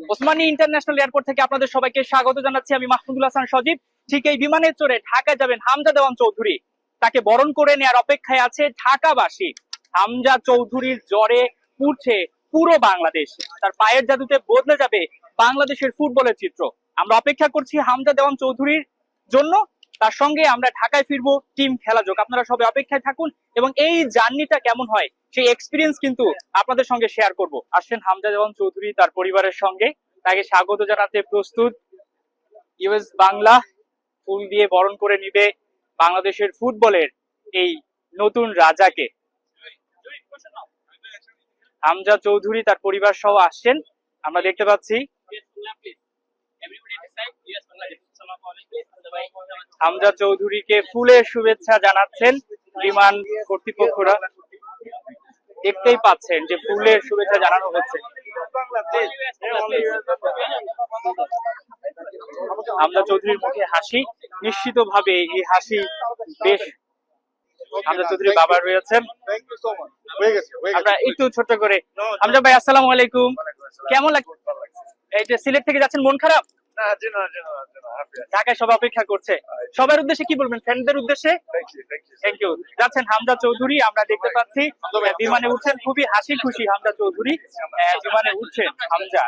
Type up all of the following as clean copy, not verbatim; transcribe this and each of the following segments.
Osmani international airport থেকে আপনাদের সবাইকে স্বাগত জানাচ্ছি। আমি মাহমুদুল হাসান সজীব। ঠিক এই বিমানে চড়ে ঢাকা যাবেন হামজা দেওয়ান চৌধুরী। তাকে বরণ করে নেওয়ার অপেক্ষায় আছে ঢাকাবাসী। হামজা চৌধুরীর জ্বরে পুড়ছে পুরো বাংলাদেশ। তার পায়ের জাদুতে বদলে যাবে বাংলাদেশের ফুটবলের চিত্র। আমরা অপেক্ষা করছি হামজা দেওয়ান চৌধুরীর জন্য। তার সঙ্গে আমরা ঢাকায় ফিরবো টিম খেলা যোগ। আপনারা সবাই অপেক্ষায় থাকুন এবং এই জার্নিটা কেমন হয় সেই এক্সপিরিয়েন্স কিন্তু আপনাদের সঙ্গে শেয়ার করব। আসছেন হামজা দেওয়ান চৌধুরী তার পরিবারের সঙ্গে। তাকে স্বাগত জানাতে প্রস্তুত ইউএস বাংলা। ফুল দিয়ে বরণ করে নিবে বাংলাদেশের ফুটবলের এই নতুন রাজাকে। হামজা চৌধুরী তার পরিবার সহ আসছেন, আমরা দেখতে পাচ্ছি। হামজা চৌধুরীকে ফুলের শুভেচ্ছা জানাচ্ছেন বিমান কর্তৃপক্ষরা। দেখতেই পাচ্ছেন যে ফুলের শুভেচ্ছা জানানো হচ্ছে। হামজা চৌধুরীর মুখে হাসি, নিশ্চিতভাবে এই হাসি বেশ। হামজা চৌধুরীর বাবা রয়েছেন। আমরা একটু ছোট্ট করে, হামজা ভাই আসসালামু আলাইকুম, কেমন লাগছে? এই যে সিলেট থেকে যাচ্ছেন, মন খারাপ? ঢাকায় সবাই অপেক্ষা করছে। সবার উদ্দেশ্যে কি বলবেন, ফ্যানদের উদ্দেশ্যে? Thank you. যাচ্ছেন হামজা চৌধুরী, আমরা দেখতে পাচ্ছি বিমানে উঠছেন, খুবই হাসি খুশি হামজা চৌধুরী বিমানে উঠছেন। হামজা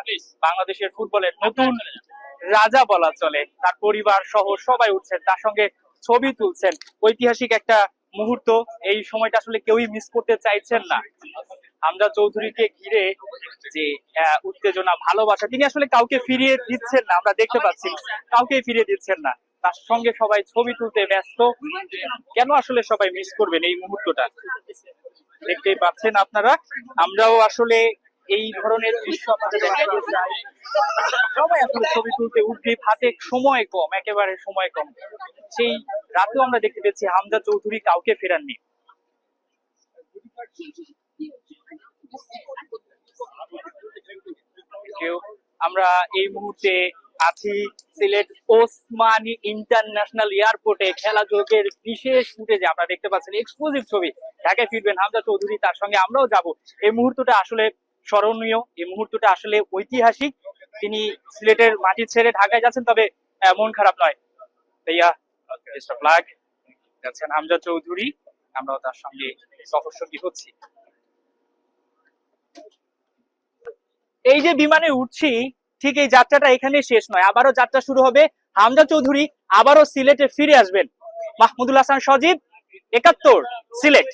বাংলাদেশের ফুটবলের নতুন রাজা বলা চলে। তার পরিবার সহ সবাই উঠছেন, তার সঙ্গে ছবি তুলছেন। ঐতিহাসিক একটা মুহূর্ত, এই সময়টা আসলে কেউই মিস করতে চাইছেন না। হামজা চৌধুরীকে ঘিরে যে উত্তেজনা, ভালোবাসা, তিনি আসলে কাউকে ফিরিয়ে দিচ্ছেন না। আমরা দেখতে পাচ্ছি কাউকে ফিরিয়ে দিচ্ছেন না। তার সঙ্গে সবাই ছবি তুলতে ব্যস্ত। কেন আসলে সবাই মিস করবেন এই মুহূর্তটা? দেখতেই পাচ্ছেন আপনারা। আমরাও আসলে এই ধরনের দৃশ্য আপনাদের দেখাতে চাই। সবাই আসলে ছবি তুলতে উদ্গ্রীব, হাতে সময় কম, একেবারে সময় কম। সেই রাতেও আমরা দেখতে পেয়েছি হামজা চৌধুরী কাউকে ফেরাননি। আমরা এই মুহূর্তে আছি সিলেট ওসমানী ইন্টারন্যাশনাল এয়ারপোর্টে। খেলা যোগের বিশেষ ফুটেজে আমরা দেখতে পাচ্ছেন এক্সক্লুসিভ ছবি। ঢাকায় ফিরবেন হামজা চৌধুরী, তার সঙ্গে আমরাও যাব। এই মুহূর্তটা আসলে স্মরণীয়, এই মুহূর্তটা আসলে ঐতিহাসিক। তিনি সিলেটের মাটি ছেড়ে ঢাকায় যাচ্ছেন, তবে মন খারাপ নয়। ভাইয়া ফ্ল্যাগ যাচ্ছেন হামজা চৌধুরী, আমরাও তার সঙ্গে সফরসঙ্গী হচ্ছি। এই যে বিমানে উঠছি, ঠিক এই যাত্রাটা এখানে শেষ নয়, আবারও যাত্রা শুরু হবে। হামজা চৌধুরী আবারও সিলেটে ফিরে আসবেন। মাহমুদুল হাসান সজীব, ৭১ সিলেট।